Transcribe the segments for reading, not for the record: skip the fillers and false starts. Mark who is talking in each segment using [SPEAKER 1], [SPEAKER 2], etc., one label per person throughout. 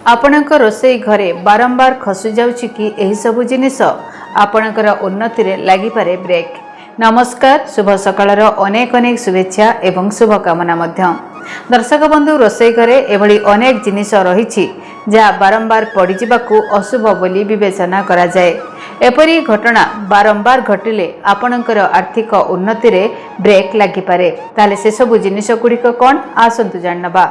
[SPEAKER 1] आपणक रोसई घरे बारंबार खसि जाउछि कि एही सबु जिनिस आपणकर उन्नति रे लागि पारे ब्रेक। नमस्कार, शुभ सकाळर अनेक अनेक शुभेच्छा एवं शुभकामना मध्य। दर्शक बंधु, रोसई घरे एभली अनेक जिनिस रहिछि जा बारंबार पड़ी जिबाकु अशुभ बोली विवेचना करा जाए। एपरी घटना बारंबार घटिले आपणकर आर्थिक उन्नति रे ब्रेक लागि पारे। ताले से सबु जिनिस गुड़िक कोन आसंतु जानबा।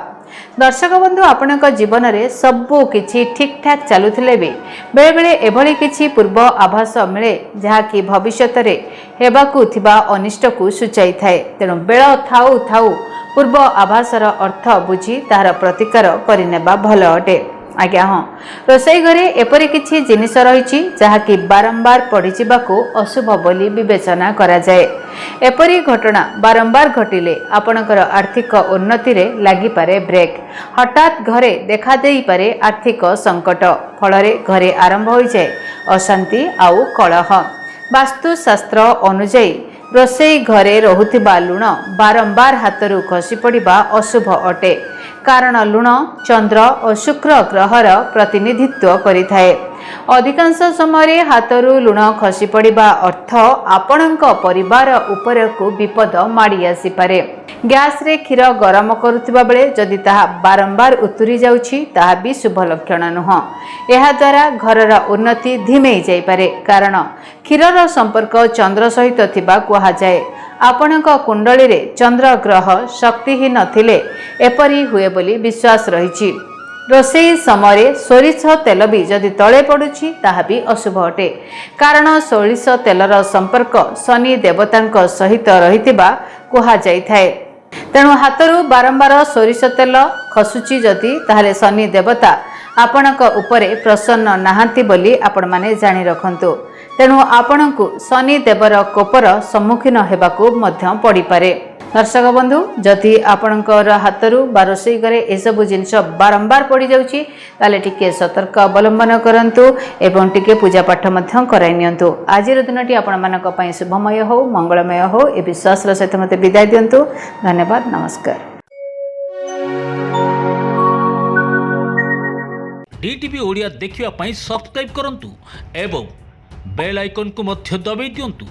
[SPEAKER 1] दर्शक बंधु, आपणक जीवन में सबू किछि ठीक ठाक चलुथिले भी बेले बेले एभली किछि पूर्व आभास मिले जहाँकि भविष्यत रे हेबाकु थिबा अनिष्ट को सूचाई थाए। तेणु बेल थाउ थाउ पूर्व आभासर अर्थ बुझी तार प्रतिकार करिनेबा भल अटे। आज्ञा हाँ, रोसई घरे एपरी किछि जिनिस रहिछि जहाँकि बारंबार पड़ी जिबाकु अशुभ बोली विवेचना करा जाए। एपरी घटना बारंबार घटिले आपणकर आर्थिक उन्नति रे लागि पारे ब्रेक। हठात घरे देखा देई पारे आर्थिक संकट, फलरे घरे आरंभ हो जाए अशांति आउ कलह। वास्तुशास्त्र अनुଯାयी रोसई घरे रहुथिबा लुण बारंबार हाथरू खसी पड़िबा अशुभ अटे, कारण लुण चंद्र और शुक्र ग्रहर प्रतिनिधित्व करिथाए। अधिकांश समय हाथरू लुण खसी पड़िबा अर्थ आपणक परिवार उपर को विपद माड़ी आसी पारे। गैस रे क्षीर गरम करुथिबा बेले जदि ताहा बारंबार उतुरी जाउछि ताहा भी शुभ लक्षण नुह। एहा द्वारा घरर उन्नति धीमेई जाई पारे, कारण क्षीरर संपर्क चंद्र सहित थिबा कुहा जाए। आपणक कुंडली रे चंद्र ग्रह शक्तिहीन थिले एपरी हुए बोली विश्वास रहिछि। रोसई समय सोरिष तेल भी जदि तले पड़ुछि ताहा भी अशुभ अटे, कारण सोरिष तेलर संपर्क शनि देवतांक सहित रहिथिबा कुहा जाइथाए। तेणु हाथरू बारंबार सोरिष तेल खसुची जदि ताहले शनि देवता आपणक उपरे प्रसन्न नाहांती बोली आपण माने जानि रखंतु। तेणु आपणकु शनि देवर कोपर सम्मुखीन हेबाकु मध्य पड़ी पारे। दर्शक बंधु, जदि आपणकर हाथरू बा रोसई घरे एसबु जिनिस बारंबार पड़ी जाउछि ताले टिके सतर्क अवलंबन करंतु एवं टिके पूजा पाठ मध्य कराई नियंतु। आजिर दिनटी आपण मानक पई शुभमय हो, मंगलमय हो, ए विश्वास सहित मते विदाय दियंतु। धन्यवाद, नमस्कार।
[SPEAKER 2] डीटीवी ओडिया देखिवा पई सब्सक्राइब करंतु एवं बेल आइकन को मध्य दबाई दियंतु।